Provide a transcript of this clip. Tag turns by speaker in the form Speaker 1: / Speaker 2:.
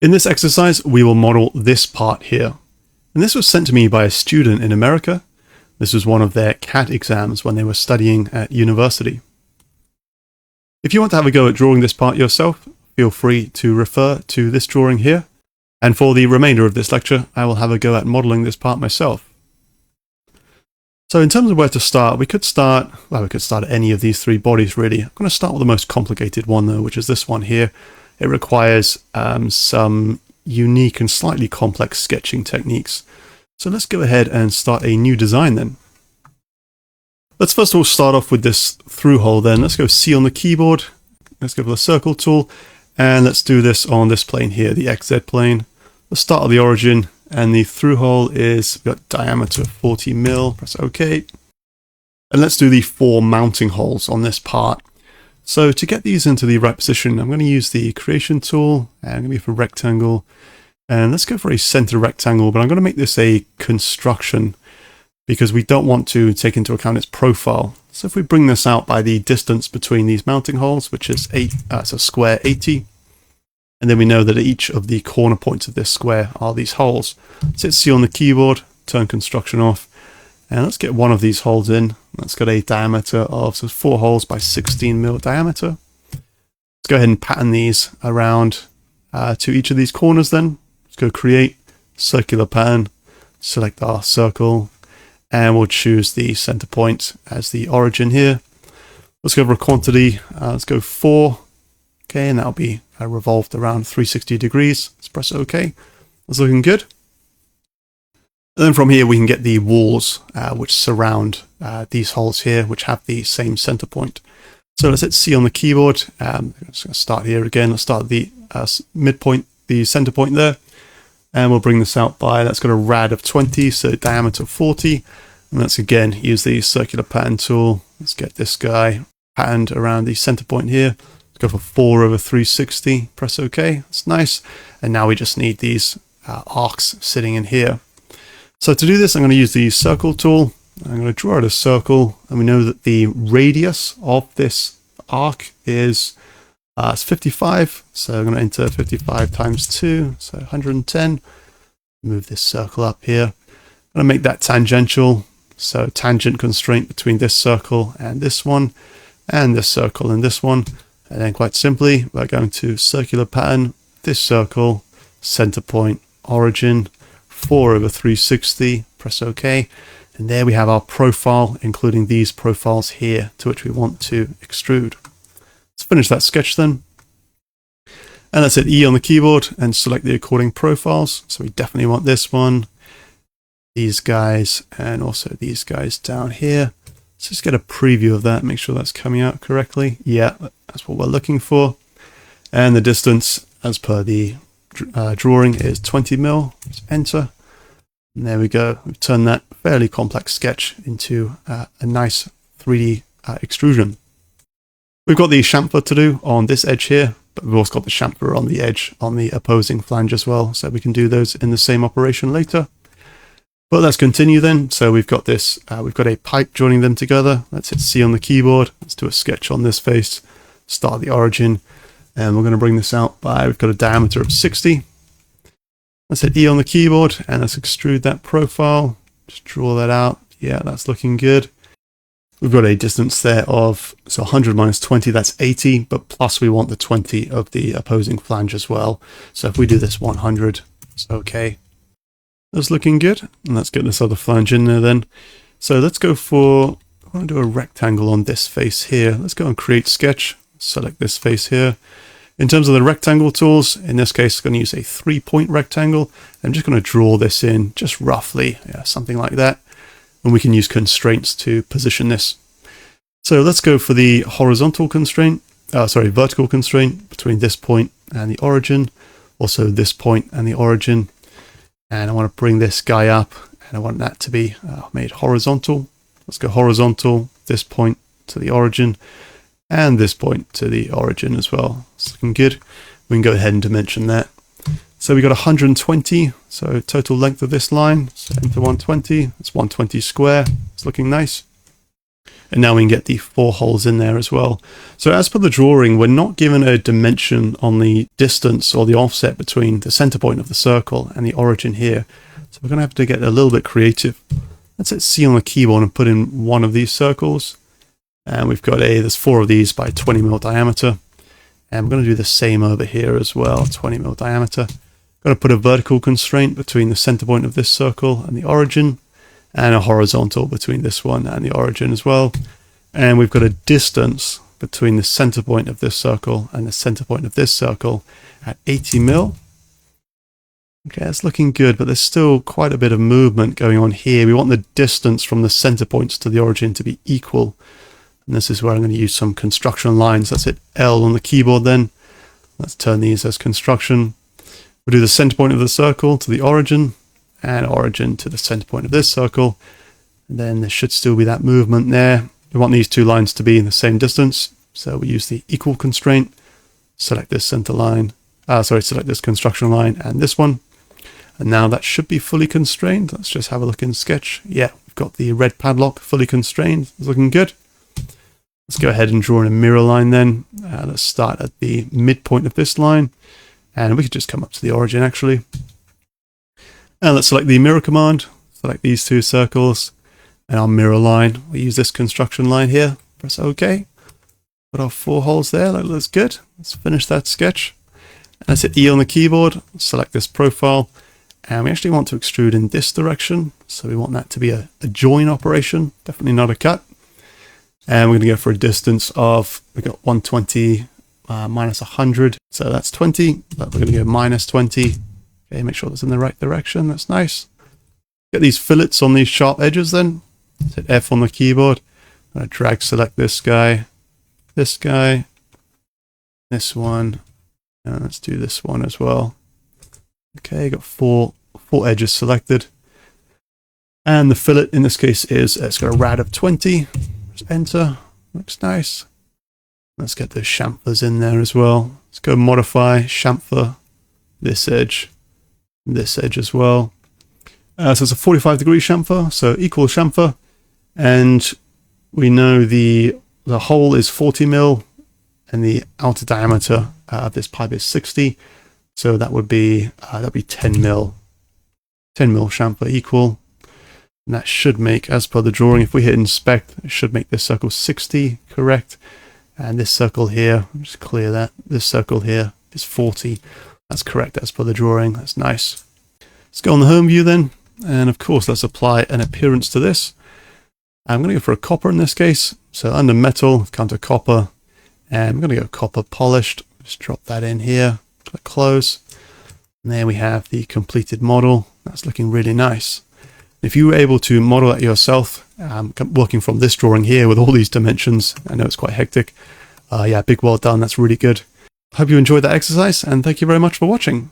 Speaker 1: In this exercise, we will model this part here. And this was sent to me by a student in America. This was one of their CAT exams when they were studying at university. If you want to have a go at drawing this part yourself, feel free to refer to this drawing here. And for the remainder of this lecture, I will have a go at modeling this part myself. So in terms of where to start, we could start at any of these three bodies really. I'm going to start with the most complicated one though, which is this one here. It requires some unique and slightly complex sketching techniques. So let's go ahead and start a new design then. Let's first of all start off with this through hole then. Let's go C on the keyboard. Let's go for the circle tool. And let's do this on this plane here, the XZ plane. Let's start at the origin. And the through hole is, we've got diameter of 40 mil, press OK. And let's do the 4 mounting holes on this part. So to get these into the right position, I'm going to use the creation tool, and I'm going to go for rectangle. And let's go for a center rectangle, but I'm going to make this a construction because we don't want to take into account its profile. So if we bring this out by the distance between these mounting holes, which is so square 80, and then we know that each of the corner points of this square are these holes. So hit C on the keyboard, turn construction off, and let's get one of these holes in. That's got a diameter of 4 holes by 16 mil diameter. Let's go ahead and pattern these around to each of these corners then. Let's go create, circular pattern, select our circle, and we'll choose the center point as the origin here. Let's go for a quantity, let's go 4. Okay, and that'll be revolved around 360 degrees. Let's press OK. That's looking good. And then from here we can get the walls which surround these holes here, which have the same center point. So let's hit C on the keyboard. I'm just going to start here again. Let's start at the midpoint, the center point there. And we'll bring this out by, that's got a rad of 20, so diameter 40. And let's again use the circular pattern tool. Let's get this guy patterned around the center point here. Let's go for 4 over 360, press OK, that's nice. And now we just need these arcs sitting in here. So to do this, I'm going to use the circle tool. I'm going to draw out a circle, and we know that the radius of this arc is 55. So I'm going to enter 55 times 2, so 110. Move this circle up here. I'm going to make that tangential, so tangent constraint between this circle and this one, and this circle and this one. And then quite simply, we're going to circular pattern this circle, center point, origin, 4 over 360, press OK. And there we have our profile, including these profiles here to which we want to extrude. Let's finish that sketch then. And let's hit E on the keyboard and select the according profiles. So we definitely want this one, these guys, and also these guys down here. Let's just get a preview of that, make sure that's coming out correctly. Yeah, that's what we're looking for. And the distance, as per the drawing, is 20 mil. Let's enter. And there we go. We've turned that fairly complex sketch into a nice 3D extrusion. We've got the chamfer to do on this edge here, but we've also got the chamfer on the edge on the opposing flange as well. So we can do those in the same operation later. But let's continue then. So we've got this, we've got a pipe joining them together. Let's hit C on the keyboard. Let's do a sketch on this face, start the origin, and we're going to bring this out by, we've got a diameter of 60. Let's hit E on the keyboard and let's extrude that profile. Just draw that out. Yeah, that's looking good. We've got a distance there of, so 100 minus 20, that's 80, but plus we want the 20 of the opposing flange as well. So if we do this 100, it's okay. That's looking good. And let's get this other flange in there then. So let's go for, I want to do a rectangle on this face here. Let's go and create sketch. Select this face here. In terms of the rectangle tools, in this case, I'm going to use a 3-point rectangle. I'm just going to draw this in just roughly, something like that. And we can use constraints to position this. So let's go for the horizontal constraint, vertical constraint between this point and the origin. Also this point and the origin. And I want to bring this guy up and I want that to be made horizontal. Let's go horizontal, this point to the origin and this point to the origin as well. It's looking good. We can go ahead and dimension that. So we got 120, so total length of this line, so enter 120, it's 120 square, it's looking nice. And now we can get the 4 holes in there as well. So as per the drawing, we're not given a dimension on the distance or the offset between the center point of the circle and the origin here. So we're going to have to get a little bit creative. Let's hit C on the keyboard and put in one of these circles. And we've got there's 4 of these by 20 mil diameter. And we're going to do the same over here as well, 20 mil diameter. Got to put a vertical constraint between the center point of this circle and the origin, and a horizontal between this one and the origin as well. And we've got a distance between the center point of this circle and the center point of this circle at 80 mil. Okay, that's looking good, but there's still quite a bit of movement going on here. We want the distance from the center points to the origin to be equal. And this is where I'm going to use some construction lines. Let's hit L on the keyboard then. Let's turn these as construction. We'll do the center point of the circle to the origin, and origin to the center point of this circle. And then there should still be that movement there. We want these 2 lines to be in the same distance. So we use the equal constraint. Select this center line. Select this construction line and this one. And now that should be fully constrained. Let's just have a look in Sketch. Yeah, we've got the red padlock fully constrained. It's looking good. Let's go ahead and draw in a mirror line then. Let's start at the midpoint of this line. And we could just come up to the origin actually. And let's select the mirror command. Select these 2 circles. And our mirror line, we use this construction line here. Press OK. Put our 4 holes there. That looks good. Let's finish that sketch. And let's hit E on the keyboard. Select this profile. And we actually want to extrude in this direction. So we want that to be a join operation. Definitely not a cut. And we're going to go for a distance of, we've got 120 minus 100. So that's 20, but we're going to go minus 20. Okay, make sure that's in the right direction. That's nice. Get these fillets on these sharp edges then. Hit F on the keyboard. I'm going to drag select this guy, this one, and let's do this one as well. Okay, got four edges selected. And the fillet in this case is, it's got a rad of 20. Just enter. Looks nice. Let's get those chamfers in there as well. Let's go modify, chamfer, this edge as well. So it's a 45-degree chamfer, so equal chamfer. And we know the hole is 40 mil and the outer diameter of this pipe is 60. So that would be 10 mil. 10 mil chamfer equal. And that should make, as per the drawing, if we hit inspect, it should make this circle 60 correct. And this circle here, just clear that. This circle here is 40. That's correct as per the drawing. That's nice. Let's go on the home view then. And of course, let's apply an appearance to this. I'm going to go for a copper in this case. So under metal, come to copper. And I'm going to go copper polished. Just drop that in here. Click close. And there we have the completed model. That's looking really nice. If you were able to model it yourself, working from this drawing here with all these dimensions, I know it's quite hectic. Yeah, big well done. That's really good. Hope you enjoyed that exercise, and thank you very much for watching.